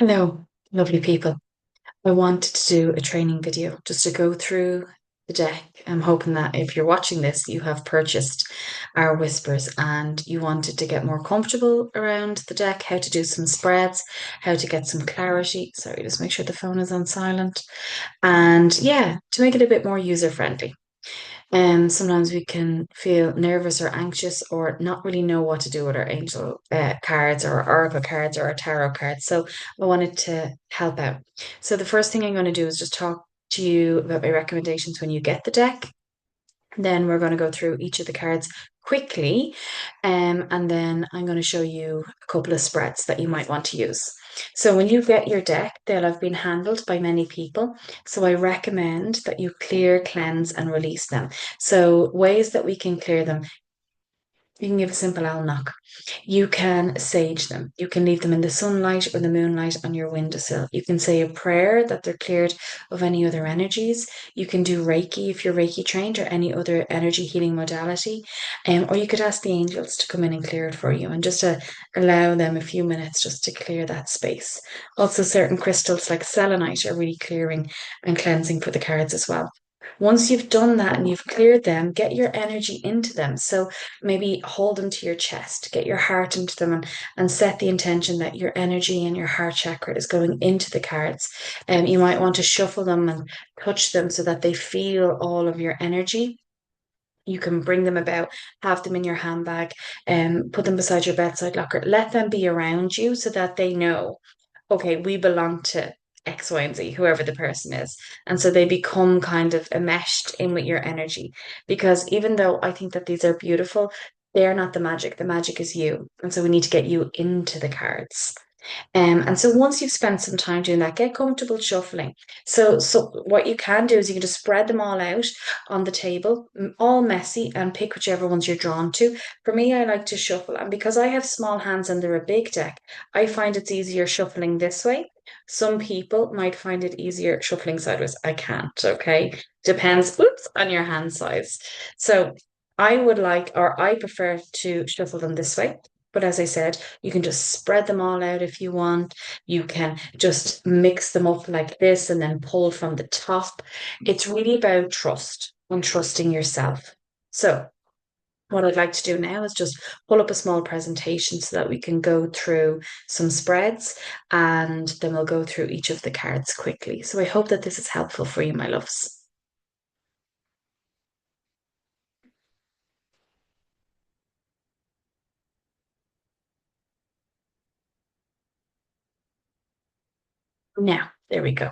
Hello, lovely people. I wanted to do a training video just to go through the deck. I'm hoping that if you're watching this, you have purchased our whispers and you wanted to get more comfortable around the deck, how to do some spreads, how to get some clarity. Sorry, just make sure the phone is on silent. And yeah, to make it a bit more user friendly. Sometimes we can feel nervous or anxious or not really know what to do with our angel cards or our oracle cards or our tarot cards. So I wanted to help out. So the first thing I'm going to do is just talk to you about my recommendations when you get the deck. Then we're going to go through each of the cards quickly, and then I'm going to show you a couple of spreads that you might want to use. So when you get your deck, they'll have been handled by many people. So I recommend that you clear, cleanse, and release them. So ways that we can clear them. You can give a simple owl knock. You can sage them. You can leave them in the sunlight or the moonlight on your windowsill. You can say a prayer that they're cleared of any other energies. You can do Reiki if you're Reiki trained or any other energy healing modality. Or you could ask the angels to come in and clear it for you and just to allow them a few minutes just to clear that space. Also, certain crystals like selenite are really clearing and cleansing for the cards as well. Once you've done that and you've cleared them, get your energy into them. So maybe hold them to your chest, get your heart into them, and set the intention that your energy and your heart chakra is going into the cards. You might want to shuffle them and touch them so that they feel all of your energy. You can bring them about, have them in your handbag, and put them beside your bedside locker. Let them be around you so that they know, okay, we belong to X, Y, and Z, whoever the person is. And so they become kind of enmeshed in with your energy. Because even though I think that these are beautiful, they're not the magic. The magic is you. And so we need to get you into the cards. And so once you've spent some time doing that, get comfortable shuffling. So what you can do is you can just spread them all out on the table, all messy, and pick whichever ones you're drawn to. For me, I like to shuffle, and because I have small hands and they're a big deck, I find it's easier shuffling this way. Some people might find it easier shuffling sideways. I can't, okay? Depends, oops, on your hand size. So I would like, or I prefer to shuffle them this way. But as I said, you can just spread them all out if you want. You can just mix them up like this and then pull from the top. It's really about trust and trusting yourself. So, what I'd like to do now is just pull up a small presentation so that we can go through some spreads and then we'll go through each of the cards quickly. So, I hope that this is helpful for you, my loves. Now, there we go.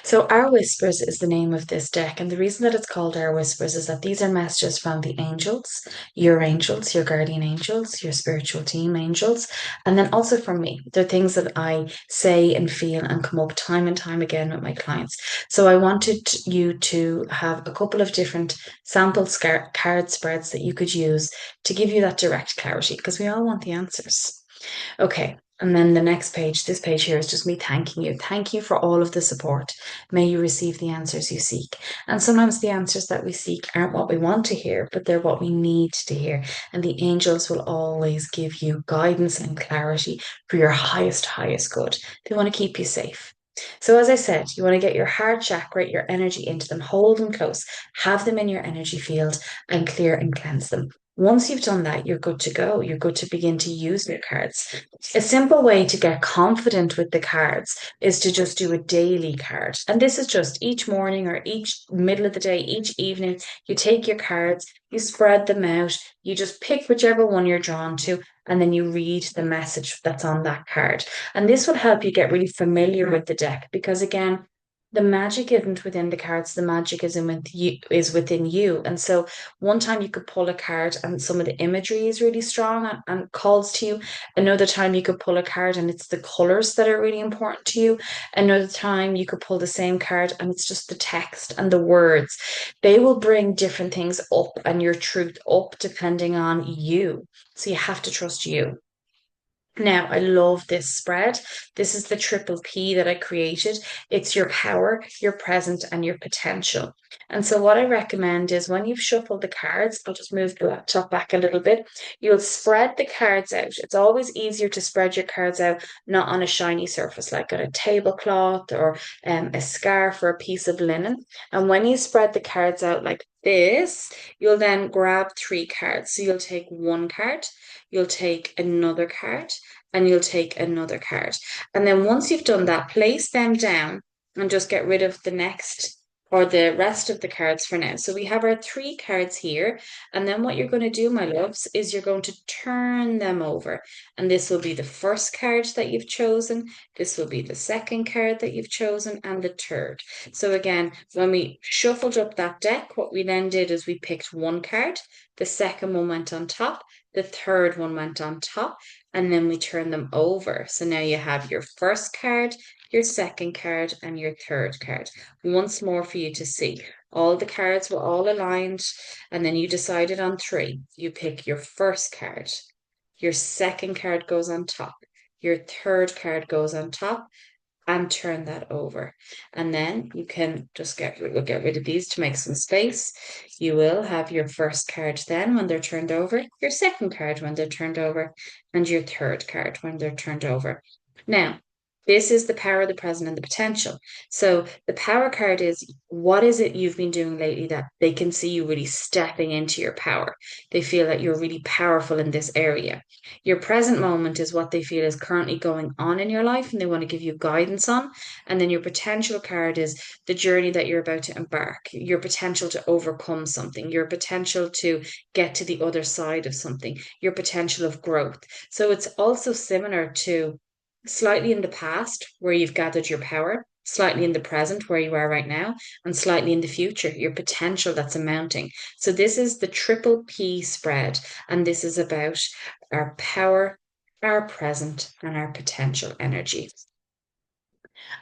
So, Our Whispers is the name of this deck. And the reason that it's called Our Whispers is that these are messages from the angels, your guardian angels, your spiritual team angels, and then also from me. They're things that I say and feel and come up time and time again with my clients. So, I wanted you to have a couple of different sample card spreads that you could use to give you that direct clarity because we all want the answers. Okay. And then the next page, this page here is just me thanking you. Thank you for all of the support. May you receive the answers you seek. And sometimes the answers that we seek aren't what we want to hear, but they're what we need to hear. And the angels will always give you guidance and clarity for your highest good. They want to keep you safe. So, as I said, you want to get your heart chakra, your energy into them, hold them close, have them in your energy field, and clear and cleanse them. Once you've done that, you're good to go. You're good to begin to use your cards. A simple way to get confident with the cards is to just do a daily card. And this is just each morning or each middle of the day, each evening, you take your cards, you spread them out, you just pick whichever one you're drawn to, and then you read the message that's on that card. And this will help you get really familiar with the deck because, again, the magic isn't within the cards, the magic is within you. And so one time you could pull a card and some of the imagery is really strong and calls to you. Another time you could pull a card and it's the colors that are really important to you. Another time you could pull the same card and it's just the text and the words. They will bring different things up and your truth up depending on you. So you have to trust you. Now, I love this spread. This is the triple P that I created. It's your power, your present, and your potential. And so, what I recommend is when you've shuffled the cards, I'll just move the laptop back a little bit. You'll spread the cards out. It's always easier to spread your cards out, not on a shiny surface like on a tablecloth or a scarf or a piece of linen. And when you spread the cards out like this, you'll then grab three cards. So, you'll take one card, you'll take another card and you'll take another card. And then once you've done that, place them down and just get rid of the next or the rest of the cards for now. So we have our three cards here. And then what you're going to do, my loves, is you're going to turn them over. And this will be the first card that you've chosen. This will be the second card that you've chosen and the third. So again, when we shuffled up that deck, what we then did is we picked one card. The second one went on top. The third one went on top and then we turn them over. So now you have your first card, your second card, and your third card. Once more for you to see. All the cards were all aligned, and then you decided on three. You pick your first card, your second card goes on top, your third card goes on top, and turn that over. And then you can just we'll get rid of these to make some space. You will have your first card then when they're turned over, your second card when they're turned over, and your third card when they're turned over. Now, this is the power, the present, and the potential. So the power card is what is it you've been doing lately that they can see you really stepping into your power? They feel that you're really powerful in this area. Your present moment is what they feel is currently going on in your life and they want to give you guidance on. And then your potential card is the journey that you're about to embark, your potential to overcome something, your potential to get to the other side of something, your potential of growth. So it's also similar to slightly in the past where you've gathered your power, slightly in the present where you are right now, and slightly in the future, your potential that's amounting. So this is the triple P spread, and this is about our power, our present, and our potential energy.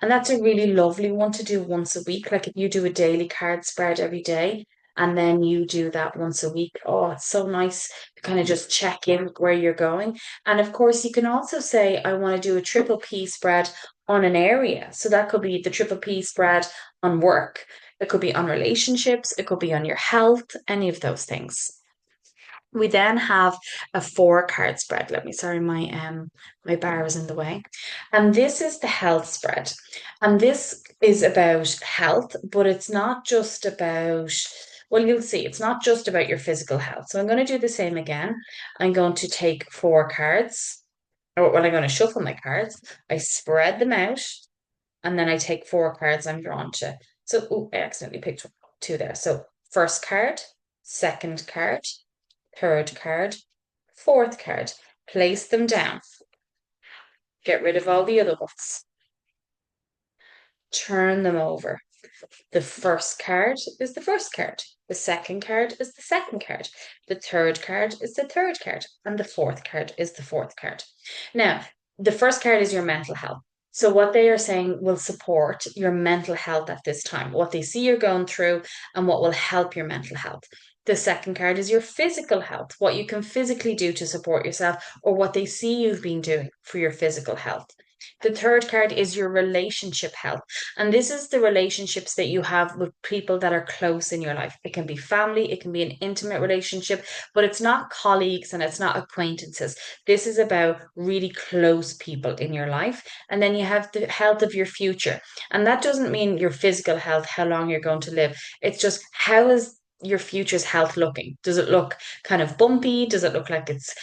And that's a really lovely one to do once a week. Like if you do a daily card spread every day and then you do that once a week. Oh, it's so nice to kind of just check in where you're going. And of course, you can also say, I want to do a triple P spread on an area. So that could be the triple P spread on work. It could be on relationships. It could be on your health, any of those things. We then have a four card spread. Sorry, my bar is in the way. And this is the health spread. And this is about health, but it's not just about, well, you'll see, it's not just about your physical health. So I'm going to do the same again. I'm going to take four cards, or well, I'm going to shuffle my cards. I spread them out, and then I take four cards I'm drawn to. So, oh, I accidentally picked two there. So first card, second card, third card, fourth card. Place them down. Get rid of all the other ones. Turn them over. The first card is the first card. The second card is the second card. The third card is the third card. And the fourth card is the fourth card. Now, the first card is your mental health. So, what they are saying will support your mental health at this time, what they see you're going through, and what will help your mental health. The second card is your physical health, what you can physically do to support yourself, or what they see you've been doing for your physical health. The third card is your relationship health. And this is the relationships that you have with people that are close in your life. It can be family, it can be an intimate relationship, but it's not colleagues and it's not acquaintances. This is about really close people in your life. And then you have the health of your future. And that doesn't mean your physical health, how long you're going to live. It's just how is your future's health looking? Does it look kind of bumpy? Does it look like it's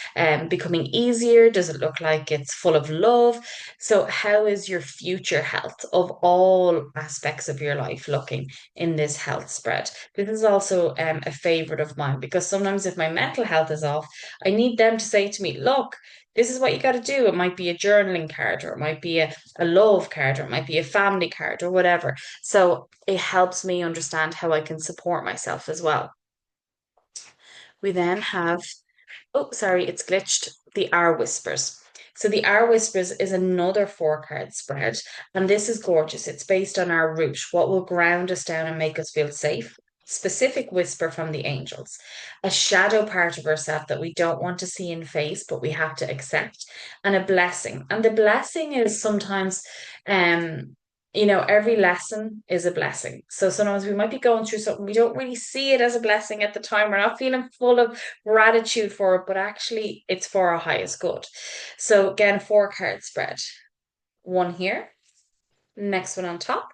becoming easier? Does it look like it's full of love? So, how is your future health of all aspects of your life looking in this health spread? This is also a favorite of mine because sometimes if my mental health is off, I need them to say to me, look, this is what you got to do. It might be a journaling card, or it might be a love card, or it might be a family card, or whatever. So, it helps me understand how I can support myself as well. We then have, oh, sorry, it's glitched, the R Whispers. So the R Whispers is another four card spread, and this is gorgeous. It's based on our root, what will ground us down and make us feel safe. specific whisper from the angels, a shadow part of ourselves that we don't want to see in face, but we have to accept, and a blessing. And the blessing is sometimes, um, every lesson is a blessing. So sometimes we might be going through something, we don't really see it as a blessing at the time. We're not feeling full of gratitude for it, but actually it's for our highest good. So again, four card spread. One here, next one on top,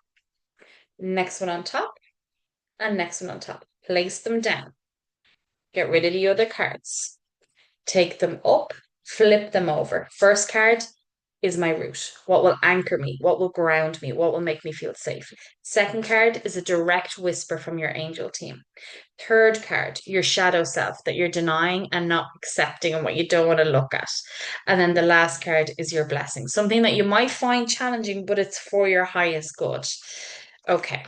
next one on top, and next one on top. Place them down. Get rid of the other cards. Take them up, flip them over. First card is my root. What will anchor me? What will ground me? What will make me feel safe? Second card is a direct whisper from your angel team. Third card, your shadow self that you're denying and not accepting and what you don't want to look at. And then the last card is your blessing, something that you might find challenging, but it's for your highest good. Okay.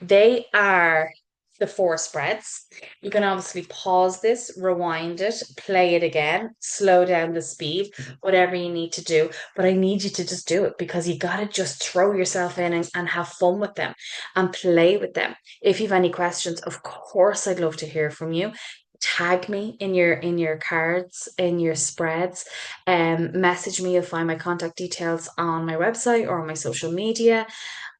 They are the four spreads. You can obviously pause this, rewind it, play it again, slow down the speed, whatever you need to do. But I need you to just do it because you got to just throw yourself in and have fun with them and play with them. If you've any questions, of course, I'd love to hear from you. Tag me in your cards, in your spreads, message me. You'll find my contact details on my website or on my social media.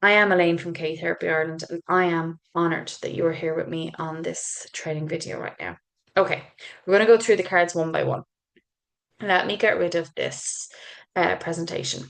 I am Elaine from K Therapy Ireland, and I am honored that you are here with me on this training video right now. Okay, we're going to go through the cards one by one. Let me get rid of this presentation.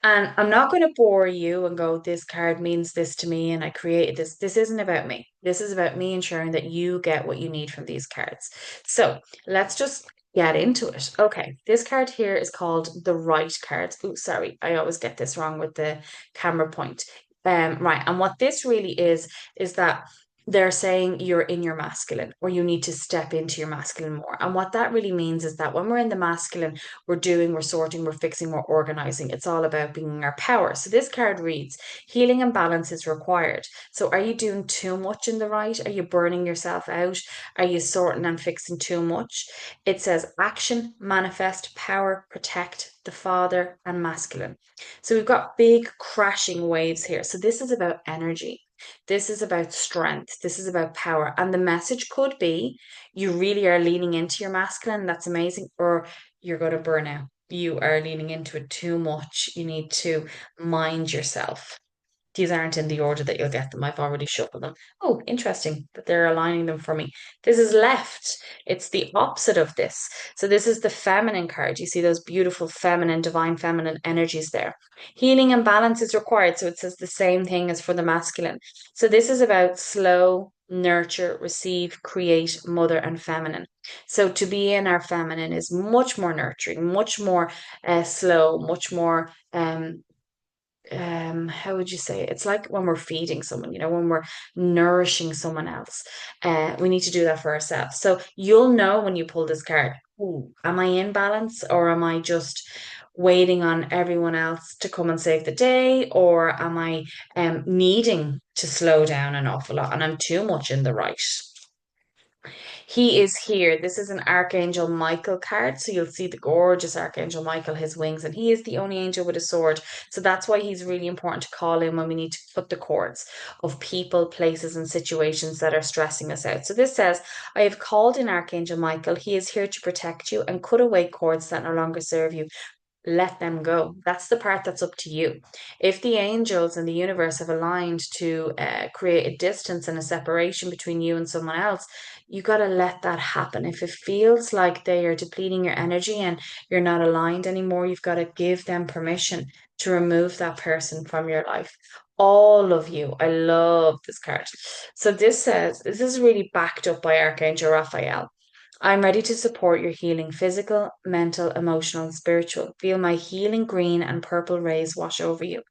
And I'm not going to bore you and go, this card means this to me and I created this. This isn't about me. This is about me ensuring that you get what you need from these cards. So let's just get into it. Okay, this card here is called the right card. Oh, sorry, I always get this wrong with the camera point. Right, and what this really is that they're saying you're in your masculine or you need to step into your masculine more. And what that really means is that when we're in the masculine, we're doing, we're sorting, we're fixing, we're organizing. It's all about being in our power. So this card reads, healing and balance is required. So are you doing too much in the right? Are you burning yourself out? Are you sorting and fixing too much? It says action, manifest, power, protect, the father, and masculine. So we've got big crashing waves here. So this is about energy. This is about strength. This is about power. And the message could be you really are leaning into your masculine. That's amazing. Or you're going to burn out. You are leaning into it too much. You need to mind yourself. These aren't in the order that you'll get them. I've already shuffled them. Oh, interesting that they're aligning them for me. This is left. It's the opposite of this. So this is the feminine card. You see those beautiful feminine, divine feminine energies there. Healing and balance is required. So it says the same thing as for the masculine. So this is about slow, nurture, receive, create, mother, and feminine. So to be in our feminine is much more nurturing, much more slow, much more how would you say it? It's like when we're feeding someone, when we're nourishing someone else. We need to do that for ourselves. So you'll know when you pull this card, ooh, am I in balance or am I just waiting on everyone else to come and save the day? Or am I needing to slow down an awful lot and I'm too much in the right? He is here. This is an Archangel Michael card. So you'll see the gorgeous Archangel Michael, his wings, and he is the only angel with a sword. So that's why he's really important to call in when we need to cut the cords of people, places, and situations that are stressing us out. So this says, I have called in Archangel Michael. He is here to protect you and cut away cords that no longer serve you. Let them go. That's the part that's up to you. If the angels and the universe have aligned to create a distance and a separation between you and someone else, you got to let that happen. If it feels like they are depleting your energy and you're not aligned anymore, you've got to give them permission to remove that person from your life. All of you. I love this card. So this says, this is really backed up by Archangel Raphael. I'm ready to support your healing physical, mental, emotional, and spiritual. Feel my healing green and purple rays wash over you.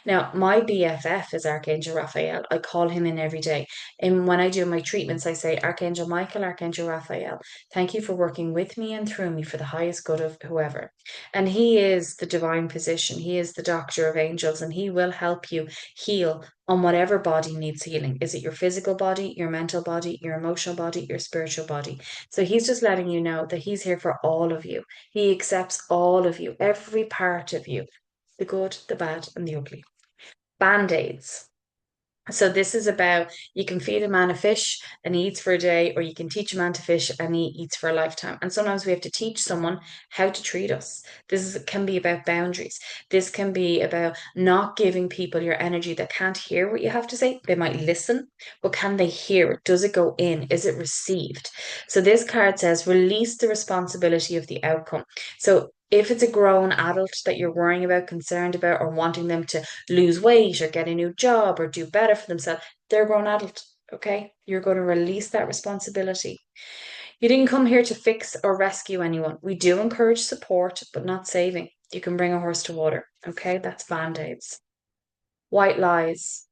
Now, my BFF is Archangel Raphael. I call him in every day. And when I do my treatments, I say, Archangel Michael, Archangel Raphael, thank you for working with me and through me for the highest good of whoever. And he is the divine physician. He is the doctor of angels, and he will help you heal on whatever body needs healing. Is it your physical body, your mental body, your emotional body, your spiritual body? So he's just letting you know that he's here for all of you. He accepts all of you, every part of you, the good, the bad, and the ugly. Band-aids. So this is about you can feed a man a fish and he eats for a day, or you can teach a man to fish and he eats for a lifetime. And sometimes we have to teach someone how to treat us. Can be about boundaries. This can be about not giving people your energy that can't hear what you have to say. They might listen, but can they hear it? Does it go in? Is it received? So this card says release the responsibility of the outcome. So if it's a grown adult that you're worrying about, concerned about, or wanting them to lose weight or get a new job or do better for themselves, they're a grown adult. Okay. You're going to release that responsibility. You didn't come here to fix or rescue anyone. We do encourage support, but not saving. You can bring a horse to water. Okay. That's band aids. White lies.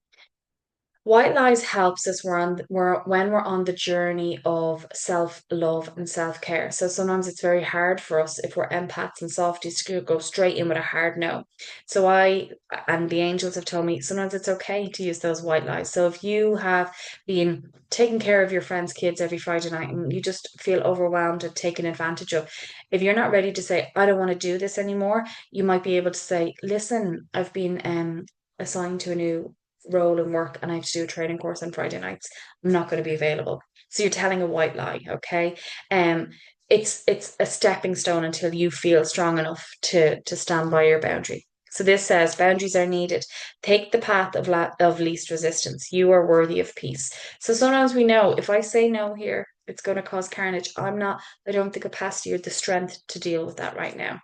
White lies helps us when we're on the journey of self-love and self-care. So sometimes it's very hard for us if we're empaths and softies to go straight in with a hard no. So I and the angels have told me sometimes it's okay to use those white lies. So if you have been taking care of your friends' kids every Friday night and you just feel overwhelmed and taken advantage of, if you're not ready to say, I don't want to do this anymore, you might be able to say, listen, I've been assigned to a new role in work and I have to do a training course on Friday nights. I'm not going to be available. So you're telling a white lie, okay? Um, it's a stepping stone until you feel strong enough to stand by your boundary. So this says boundaries are needed. Take the path of least resistance. You are worthy of peace. So sometimes we know if I say no here, it's going to cause carnage. I don't have the capacity or the strength to deal with that right now.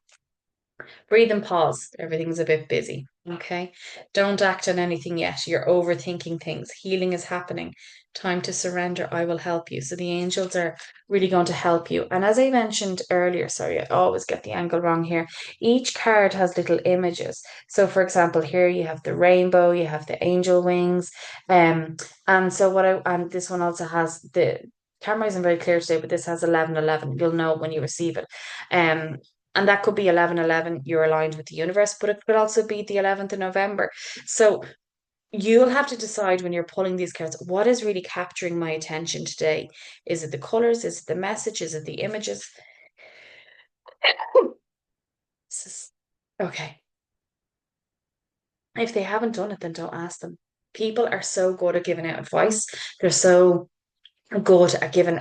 Breathe and pause. Everything's a bit busy. Okay. Don't act on anything yet. You're overthinking things. Healing is happening. Time to surrender. I will help you. So the angels are really going to help you. And as I mentioned earlier, sorry, I always get the angle wrong here. Each card has little images. So for example, here you have the rainbow, you have the angel wings. And so and this one also has the camera isn't very clear today, but this has 1111. You'll know when you receive it. Um, and that could be 1111, you're aligned with the universe, but it could also be the 11th of November. So you'll have to decide when you're pulling these cards, what is really capturing my attention today? Is it the colors? Is it the message? Is it the images? Okay. If they haven't done it, then don't ask them. People are so good at giving out advice. They're so good at giving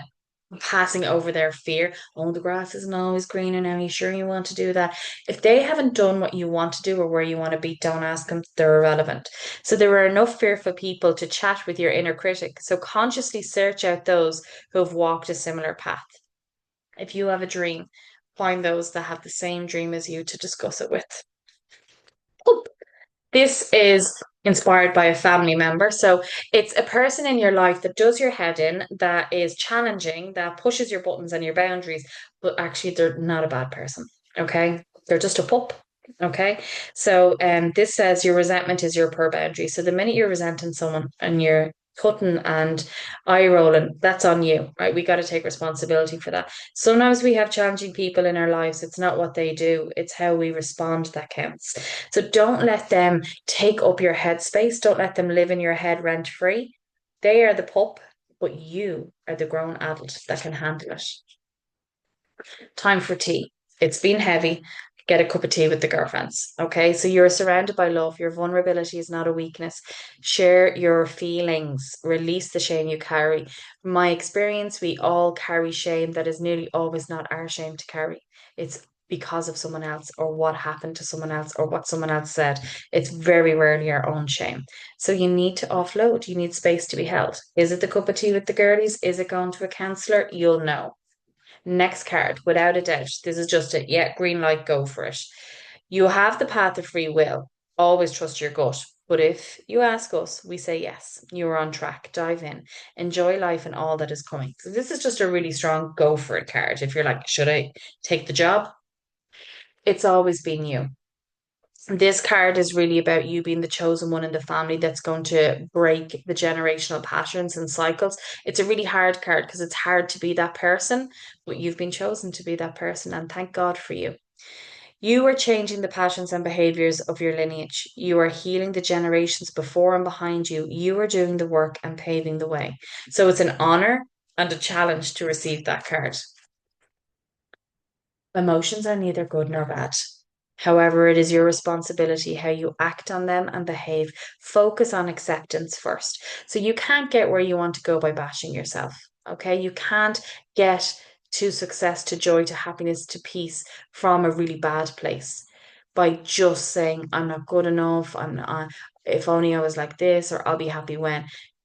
passing over their fear. Oh, the grass isn't always greener now. Are you sure you want to do that? If they haven't done what you want to do or where you want to be, don't ask them. They're irrelevant. So there are enough fearful people to chat with your inner critic. So consciously search out those who have walked a similar path. If you have a dream, find those that have the same dream as you to discuss it with. This is inspired by a family member. So it's a person in your life that does your head in, that is challenging, that pushes your buttons and your boundaries, but actually they're not a bad person. Okay. They're just a pup. Okay. So this says your resentment is your per boundary. So the minute you're resenting someone and you're cutting and eye rolling, that's on you, right? We got to take responsibility for that. Sometimes we have challenging people in our lives. It's not what they do, it's how we respond that counts. So don't let them take up your headspace. Don't let them live in your head rent free. They are the pup, but you are the grown adult that can handle it. Time for tea. It's been heavy. Get a cup of tea with the girlfriends. Okay. So you're surrounded by love. Your vulnerability is not a weakness. Share your feelings. Release the shame you carry. From my experience, we all carry shame that is nearly always not our shame to carry. It's because of someone else or what happened to someone else or what someone else said. It's very rarely our own shame. So you need to offload. You need space to be held. Is it the cup of tea with the girlies? Is it going to a counselor? You'll know. Next card, without a doubt, this is just a yeah, green light, go for it. You have the path of free will. Always trust your gut. But if you ask us, we say yes, you're on track. Dive in, enjoy life and all that is coming. So, this is just a really strong go for it card. If you're like, should I take the job? It's always been you. This card is really about you being the chosen one in the family that's going to break the generational patterns and cycles. It's a really hard card because it's hard to be that person, but you've been chosen to be that person, and thank God for you. You are changing the patterns and behaviors of your lineage. You are healing the generations before and behind you. You are doing the work and paving the way. So it's an honor and a challenge to receive that card. Emotions are neither good nor bad. However, it is your responsibility how you act on them and behave. Focus on acceptance first. So you can't get where you want to go by bashing yourself. Okay. You can't get to success, to joy, to happiness, to peace from a really bad place by just saying, I'm not good enough. If only I was like this, or I'll be happy when.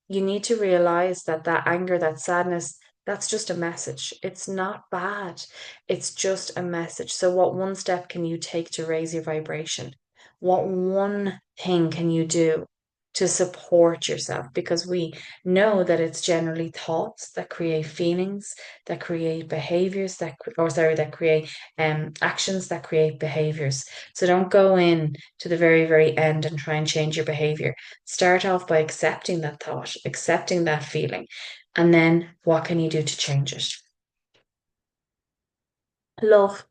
You need to realize that that anger, that sadness, that's just a message. It's not bad. It's just a message. So, what one step can you take to raise your vibration? What one thing can you do to support yourself? Because we know that it's generally thoughts that create feelings, that create behaviors, that create actions that create behaviors. So, don't go in to the very, very end and try and change your behavior. Start off by accepting that thought, accepting that feeling, and then what can you do to change it? Love.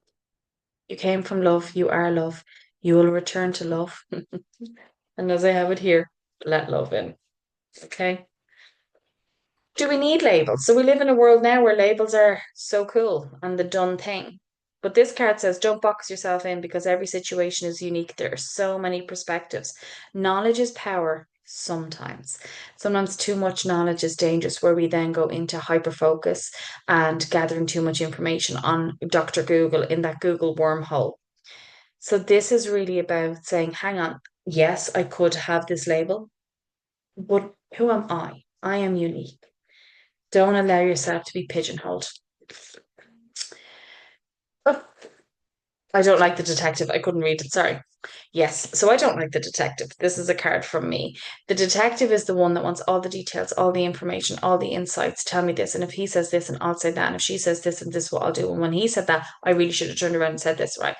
You came from love. You are love. You will return to love. And as I have it here, let love in. Okay. Do we need labels? So we live in a world now where labels are so cool and the done thing. But this card says don't box yourself in because every situation is unique. There are so many perspectives. Knowledge is power sometimes. Sometimes too much knowledge is dangerous, where we then go into hyper focus and gathering too much information on Dr. Google in that Google wormhole. So this is really about saying, hang on, yes, I could have this label, but who am I? I am unique. Don't allow yourself to be pigeonholed. Oh, I don't like the detective. I couldn't read it. Sorry. Yes, so I don't like the detective. This is a card from me. The detective is the one that wants all the details, all the information, all the insights. Tell me this. And if he says this, and I'll say that. And if she says this, and this, what I'll do. And when he said that, I really should have turned around and said this, right?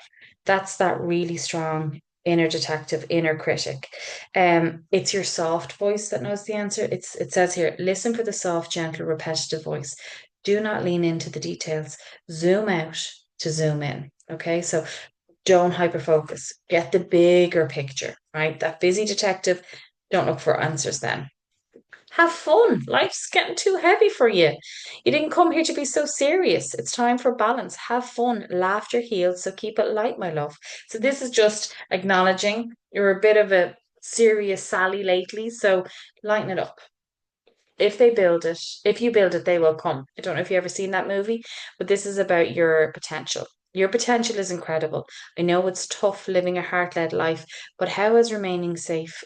That's that really strong inner detective, inner critic. It's your soft voice that knows the answer. It says here, listen for the soft, gentle, repetitive voice. Do not lean into the details. Zoom out to zoom in. Okay, so don't hyper focus. Get the bigger picture, right? That busy detective, don't look for answers then. Have fun. Life's getting too heavy for you. You didn't come here to be so serious. It's time for balance. Have fun. Laughter heals, so keep it light, my love. So this is just acknowledging you're a bit of a serious Sally lately, so lighten it up. If you build it, they will come. I don't know if you ever seen that movie, but this is about your potential. Your potential is incredible. I know it's tough living a heart-led life, but how has remaining safe,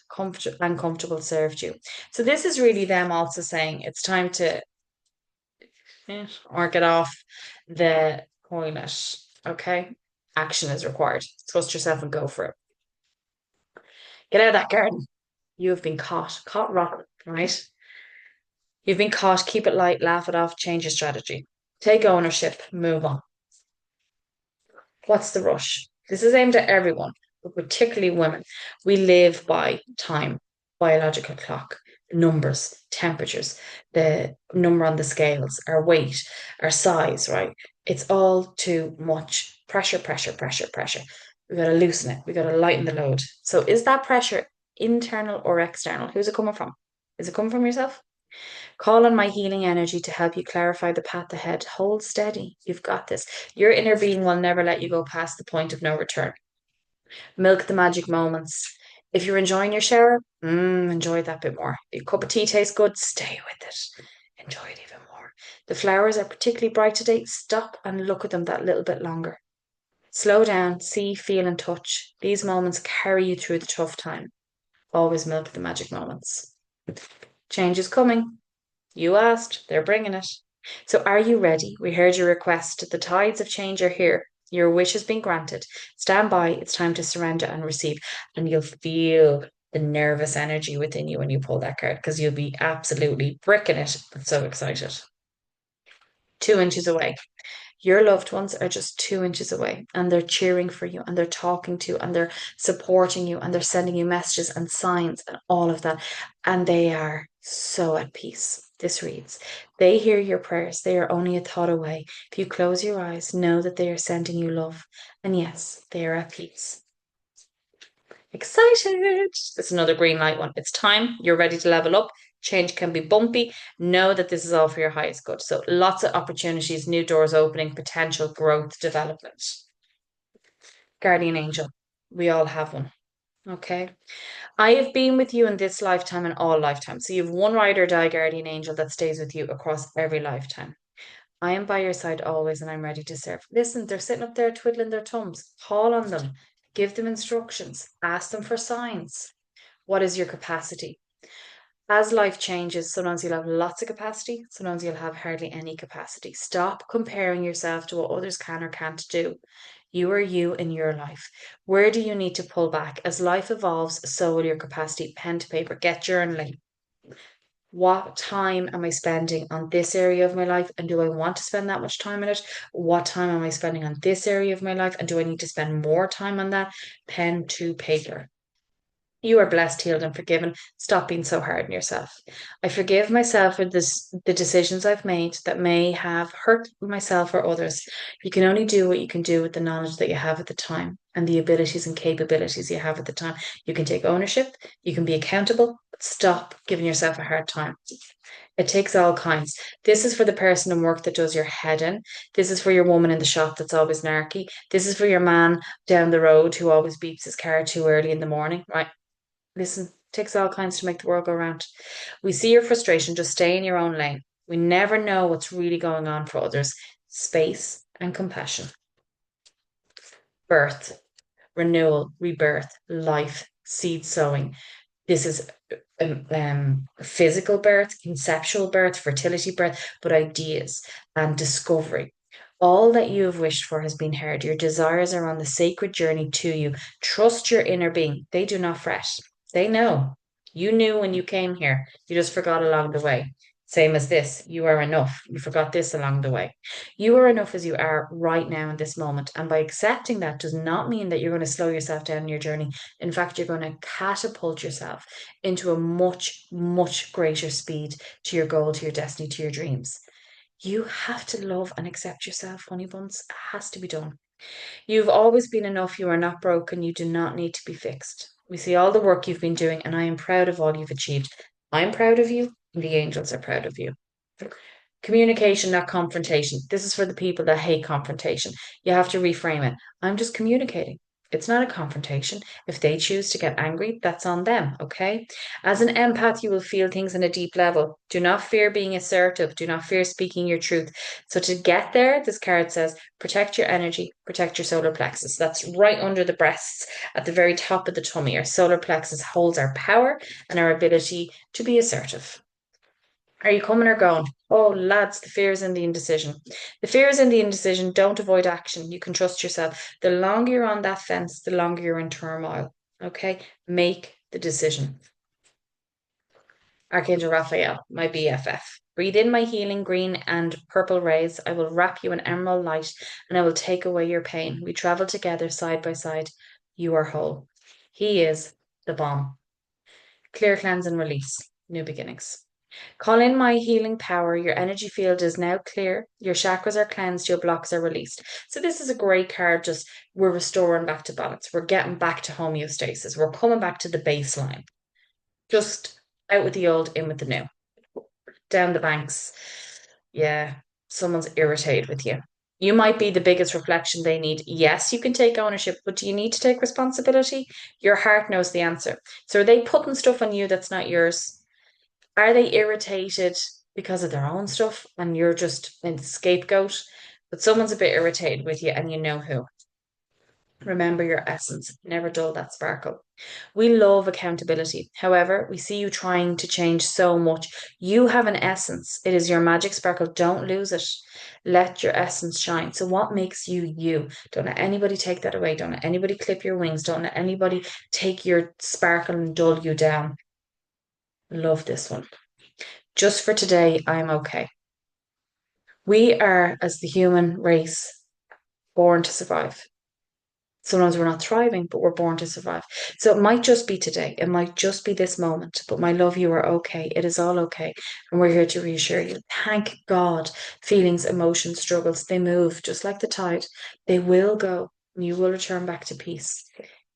and comfortable served you? So this is really them also saying it's time to or get off the toilet. Okay, action is required. Trust yourself and go for it. Get out of that garden. You have been caught rotten, right? You've been caught. Keep it light, laugh it off, change your strategy. Take ownership, move on. What's the rush? This is aimed at everyone, but particularly women. We live by time, biological clock, numbers, temperatures, the number on the scales, our weight, our size, right? It's all too much pressure, pressure, pressure, pressure. We got to loosen it. We got to lighten the load. So is that pressure internal or external? Who's it coming from? Is it coming from yourself? Call on my healing energy to help you clarify the path ahead. Hold steady. You've got this. Your inner being will never let you go past the point of no return. Milk the magic moments. If you're enjoying your shower, enjoy that bit more. Your cup of tea tastes good, stay with it. Enjoy it even more. The flowers are particularly bright today. Stop and look at them that little bit longer. Slow down, see, feel, and touch. These moments carry you through the tough time. Always milk the magic moments. Change is coming. You asked, they're bringing it. So, are you ready? We heard your request. The tides of change are here. Your wish has been granted. Stand by. It's time to surrender and receive. And you'll feel the nervous energy within you when you pull that card because you'll be absolutely bricking it. I'm so excited. 2 inches away. Your loved ones are just 2 inches away and they're cheering for you and they're talking to you and they're supporting you and they're sending you messages and signs and all of that. And they are so at peace. This reads, they hear your prayers. They are only a thought away. If you close your eyes, know that they are sending you love. And yes, they are at peace. Excited. It's another green light one. It's time. You're ready to level up. Change can be bumpy. Know that this is all for your highest good. So lots of opportunities, new doors opening, potential growth, development. Guardian angel. We all have one. Okay. I have been with you in this lifetime and all lifetimes. So you have one ride or die guardian angel that stays with you across every lifetime. I am by your side always and I'm ready to serve. Listen, they're sitting up there twiddling their thumbs. Call on them. Give them instructions. Ask them for signs. What is your capacity? As life changes, sometimes you'll have lots of capacity, sometimes you'll have hardly any capacity. Stop comparing yourself to what others can or can't do. You are you in your life. Where do you need to pull back? As life evolves, so will your capacity. Pen to paper, get journaling. What time am I spending on this area of my life? And do I want to spend that much time on it? What time am I spending on this area of my life? And do I need to spend more time on that? Pen to paper. You are blessed, healed, and forgiven. Stop being so hard on yourself. I forgive myself for the decisions I've made that may have hurt myself or others. You can only do what you can do with the knowledge that you have at the time and the abilities and capabilities you have at the time. You can take ownership, you can be accountable, but stop giving yourself a hard time. It takes all kinds. This is for the person in work that does your head in. This is for your woman in the shop that's always narky. This is for your man down the road who always beeps his car too early in the morning, right? Listen, takes all kinds to make the world go round. We see your frustration, just stay in your own lane. We never know what's really going on for others. Space and compassion. Birth, renewal, rebirth, life, seed sowing. This is physical birth, conceptual birth, fertility birth, but ideas and discovery. All that you have wished for has been heard. Your desires are on the sacred journey to you. Trust your inner being. They do not fret. They know. You knew when you came here. You just forgot along the way. Same as this. You are enough. You forgot this along the way. You are enough as you are right now in this moment. And by accepting that does not mean that you're going to slow yourself down in your journey. In fact, you're going to catapult yourself into a much, much greater speed to your goal, to your destiny, to your dreams. You have to love and accept yourself, honey buns. It has to be done. You've always been enough. You are not broken. You do not need to be fixed. We see all the work you've been doing, and I am proud of all you've achieved. I'm proud of you, and the angels are proud of you. Communication, not confrontation. This is for the people that hate confrontation. You have to reframe it. I'm just communicating. It's not a confrontation. If they choose to get angry, that's on them, okay? As an empath, you will feel things on a deep level. Do not fear being assertive. Do not fear speaking your truth. So to get there, this card says, protect your energy, protect your solar plexus. That's right under the breasts, at the very top of the tummy. Our solar plexus holds our power and our ability to be assertive. Are you coming or going? Oh, lads, the fear is in the indecision. The fear is in the indecision. Don't avoid action. You can trust yourself. The longer you're on that fence, the longer you're in turmoil. Okay? Make the decision. Archangel Raphael, my BFF. Breathe in my healing green and purple rays. I will wrap you in emerald light and I will take away your pain. We travel together side by side. You are whole. He is the bomb. Clear, cleanse, and release. New beginnings. Call in my healing power. Your energy field is now clear. Your chakras are cleansed. Your blocks are released. So this is a great card. Just we're restoring back to balance. We're getting back to homeostasis. We're coming back to the baseline. Just out with the old, in with the new. Down the banks. Yeah, someone's irritated with you. You might be the biggest reflection they need. Yes, you can take ownership, but do you need to take responsibility? Your heart knows the answer. So are they putting stuff on you that's not yours? Are they irritated because of their own stuff and you're just a scapegoat? But someone's a bit irritated with you and you know who. Remember your essence. Never dull that sparkle. We love accountability. However, we see you trying to change so much. You have an essence. It is your magic sparkle. Don't lose it. Let your essence shine. So, what makes you you? Don't let anybody take that away. Don't let anybody clip your wings. Don't let anybody take your sparkle and dull you down. Love this one. Just for today, I'm okay. We are, as the human race, born to survive. Sometimes we're not thriving, but we're born to survive. So it might just be today. It might just be this moment. But my love, you are okay. It is all okay. And we're here to reassure you. Thank God. Feelings, emotions, struggles, they move just like the tide. They will go. And you will return back to peace.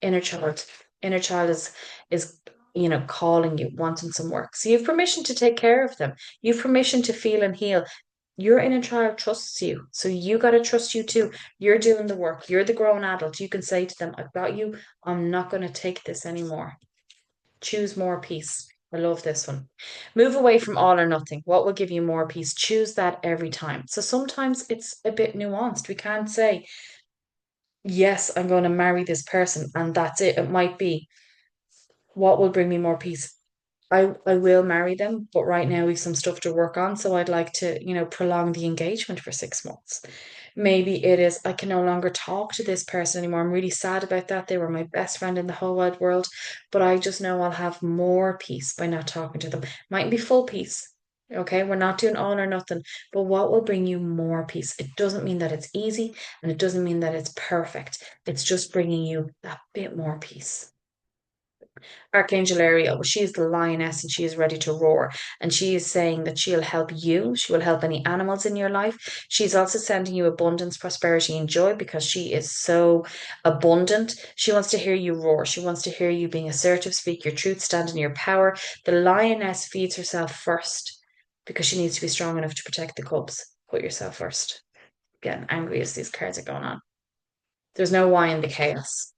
Inner child. Inner child is calling you, wanting some work. So you have permission to take care of them. You have permission to feel and heal. Your inner child trusts you. So you got to trust you too. You're doing the work. You're the grown adult. You can say to them, I've got you. I'm not going to take this anymore. Choose more peace. I love this one. Move away from all or nothing. What will give you more peace? Choose that every time. So sometimes it's a bit nuanced. We can't say, yes, I'm going to marry this person and that's it. It might be, what will bring me more peace? I will marry them, but right now we've some stuff to work on. So I'd like to, prolong the engagement for 6 months. Maybe it is, I can no longer talk to this person anymore. I'm really sad about that. They were my best friend in the whole wide world, but I just know I'll have more peace by not talking to them. Mightn't be full peace. Okay, we're not doing all or nothing, but what will bring you more peace? It doesn't mean that it's easy and it doesn't mean that it's perfect. It's just bringing you a bit more peace. Archangel Ariel, well, she is the lioness and she is ready to roar. And she is saying that she'll help you. She will help any animals in your life. She's also sending you abundance, prosperity, and joy because she is so abundant. She wants to hear you roar. She wants to hear you being assertive, speak your truth, stand in your power. The lioness feeds herself first because she needs to be strong enough to protect the cubs. Put yourself first. Getting angry as these cards are going on. There's no why in the chaos.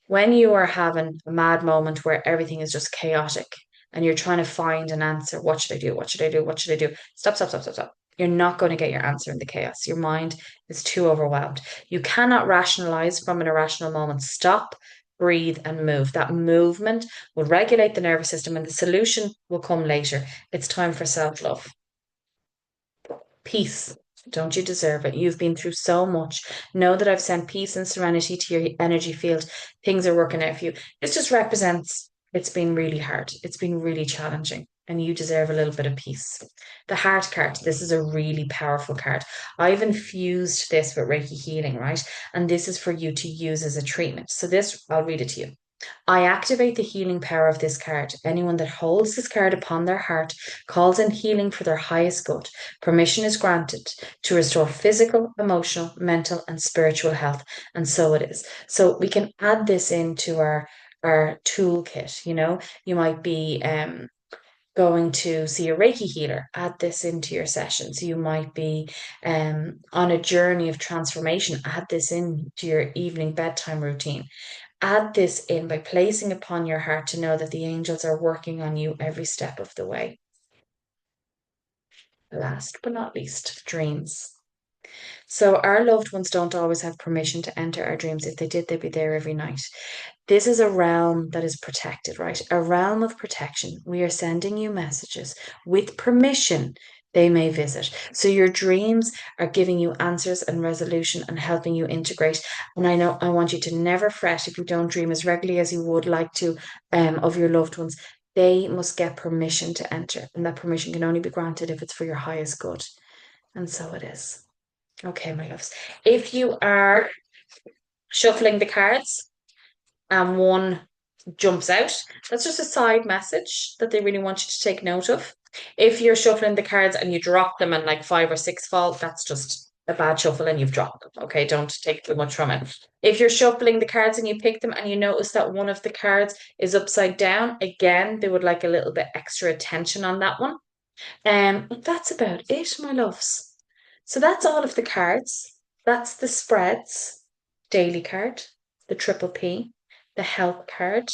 When you are having a mad moment where everything is just chaotic and you're trying to find an answer, what should I do? What should I do? What should I do? Stop, stop, stop, stop, stop. You're not going to get your answer in the chaos. Your mind is too overwhelmed. You cannot rationalize from an irrational moment. Stop, breathe, and move. That movement will regulate the nervous system and the solution will come later. It's time for self love. Peace. Don't you deserve it? You've been through so much. Know that I've sent peace and serenity to your energy field. Things are working out for you. This just represents it's been really hard. It's been really challenging, and you deserve a little bit of peace. The heart card. This is a really powerful card. I've infused this with Reiki healing, right? And this is for you to use as a treatment. So, this, I'll read it to you. I activate the healing power of this card. Anyone that holds this card upon their heart calls in healing for their highest good. Permission is granted to restore physical, emotional, mental, and spiritual health. And so it is. So we can add this into our toolkit. You might be going to see a Reiki healer, add this into your sessions. You might be on a journey of transformation, add this into your evening bedtime routine. Add this in by placing upon your heart to know that the angels are working on you every step of the way. Last but not least, dreams. So, our loved ones don't always have permission to enter our dreams. If they did, they'd be there every night. This is a realm that is protected, right? A realm of protection. We are sending you messages with permission. They may visit. So your dreams are giving you answers and resolution and helping you integrate. And I know I want you to never fret if you don't dream as regularly as you would like to of your loved ones. They must get permission to enter, and that permission can only be granted if it's for your highest good. And so it is. Okay, my loves. If you are shuffling the cards and one jumps out, that's just a side message that they really want you to take note of. If you're shuffling the cards and you drop them and like 5 or 6 fall, that's just a bad shuffle and you've dropped them. Okay, don't take too much from it. If you're shuffling the cards and you pick them and you notice that one of the cards is upside down, again, they would like a little bit extra attention on that one. That's about it, my loves. So that's all of the cards. That's the spreads, daily card, the triple P, the health card,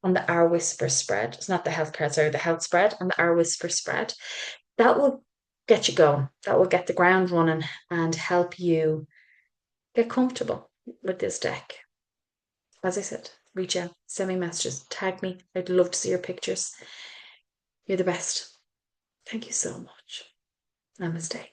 and the Our Whisper spread. It's not the health card, sorry, the health spread and the Our Whisper spread. That will get you going. That will get the ground running and help you get comfortable with this deck. As I said, reach out, send me messages, tag me. I'd love to see your pictures. You're the best. Thank you so much. Namaste.